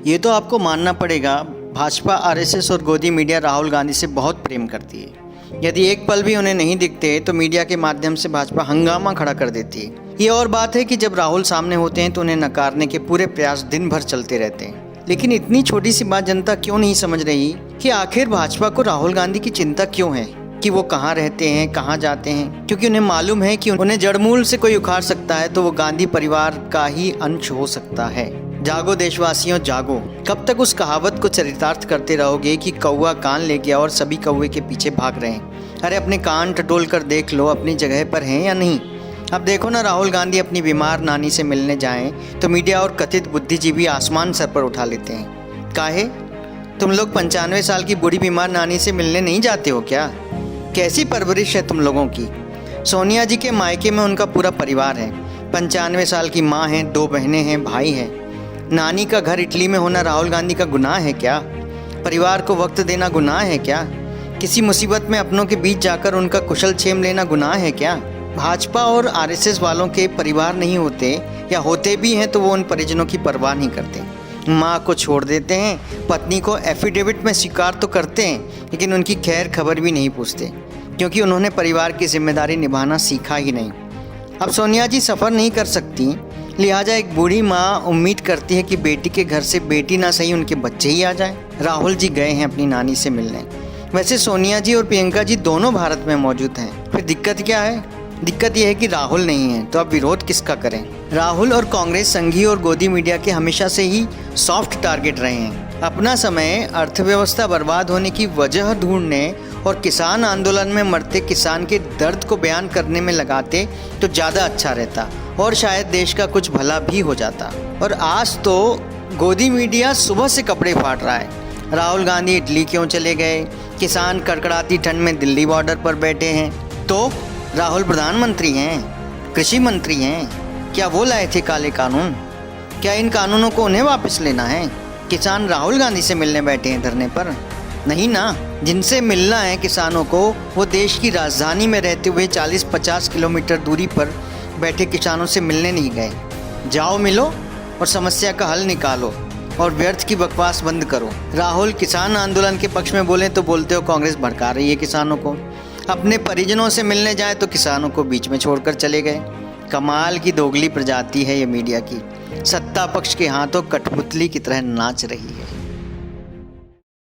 ये तो आपको मानना पड़ेगा, भाजपा, आरएसएस और गोदी मीडिया राहुल गांधी से बहुत प्रेम करती है। यदि एक पल भी उन्हें नहीं दिखते तो मीडिया के माध्यम से भाजपा हंगामा खड़ा कर देती है। ये और बात है कि जब राहुल सामने होते हैं तो उन्हें नकारने के पूरे प्रयास दिन भर चलते रहते हैं। लेकिन इतनी छोटी सी बात जनता क्यों नहीं समझ रही कि आखिर भाजपा को राहुल गांधी की चिंता क्यों है, कि वो कहाँ रहते हैं, कहाँ जाते हैं। क्योंकि उन्हें मालूम है कि उन्हें जड़मूल से कोई उखाड़ सकता है तो वो गांधी परिवार का ही अंश हो सकता है। जागो देशवासियों जागो। कब तक उस कहावत को चरितार्थ करते रहोगे कि कौवा कान ले गया और सभी कौवे के पीछे भाग रहे हैं। अरे अपने कान टटोल कर देख लो, अपनी जगह पर हैं या नहीं। अब देखो ना, राहुल गांधी अपनी बीमार नानी से मिलने जाएं तो मीडिया और कथित बुद्धिजीवी आसमान सर पर उठा लेते हैं। काहे? तुम लोग 95 साल की बूढ़ी बीमार नानी से मिलने नहीं जाते हो क्या? कैसी परवरिश है तुम लोगों की। सोनिया जी के मायके में उनका पूरा परिवार है। 95 साल की माँ है, 2 बहनें हैं, भाई हैं। नानी का घर इटली में होना राहुल गांधी का गुनाह है क्या? परिवार को वक्त देना गुनाह है क्या? किसी मुसीबत में अपनों के बीच जाकर उनका कुशल क्षेम लेना गुनाह है क्या? भाजपा और आरएसएस वालों के परिवार नहीं होते, या होते भी हैं तो वो उन परिजनों की परवाह नहीं करते। माँ को छोड़ देते हैं, पत्नी को एफिडेविट में स्वीकार तो करते हैं, लेकिन उनकी खैर खबर भी नहीं पूछते, क्योंकि उन्होंने परिवार की जिम्मेदारी निभाना सीखा ही नहीं। अब सोनिया जी सफ़र नहीं कर सकती, लिहाजा एक बूढ़ी माँ उम्मीद करती है कि बेटी के घर से बेटी ना सही उनके बच्चे ही आ जाएं। राहुल जी गए हैं अपनी नानी से मिलने। वैसे सोनिया जी और प्रियंका जी दोनों भारत में मौजूद हैं। फिर दिक्कत क्या है? दिक्कत यह है कि राहुल नहीं है, तो अब विरोध किसका करें? राहुल और कांग्रेस संघी और गोदी मीडिया के हमेशा से ही सॉफ्ट टारगेट रहे हैं। अपना समय अर्थव्यवस्था बर्बाद होने की वजह ढूंढने और किसान आंदोलन में मरते किसान के दर्द को बयान करने में लगाते तो ज़्यादा अच्छा रहता और शायद देश का कुछ भला भी हो जाता। और आज तो गोदी मीडिया सुबह से कपड़े फाड़ रहा है। राहुल गांधी इटली क्यों चले गए? किसान कड़कड़ाती ठंड में दिल्ली बॉर्डर पर बैठे हैं। तो राहुल प्रधानमंत्री हैं, कृषि मंत्री हैं, क्या वो लाए थे काले कानून? क्या इन कानूनों को उन्हें वापस लेना है? किसान राहुल गांधी से मिलने बैठे हैं धरने पर? नहीं ना। जिनसे मिलना है किसानों को, वो देश की राजधानी में रहते हुए 40-50 किलोमीटर दूरी पर बैठे किसानों से मिलने नहीं गए। जाओ मिलो और समस्या का हल निकालो और व्यर्थ की बकवास बंद करो। राहुल किसान आंदोलन के पक्ष में बोले तो बोलते हो कांग्रेस भड़का रही है किसानों को। अपने परिजनों से मिलने जाए तो किसानों को बीच में छोड़कर चले गए। कमाल की दोगली प्रजाति है ये मीडिया की। सत्ता पक्ष के हाथों कठपुतली की तरह नाच रही है।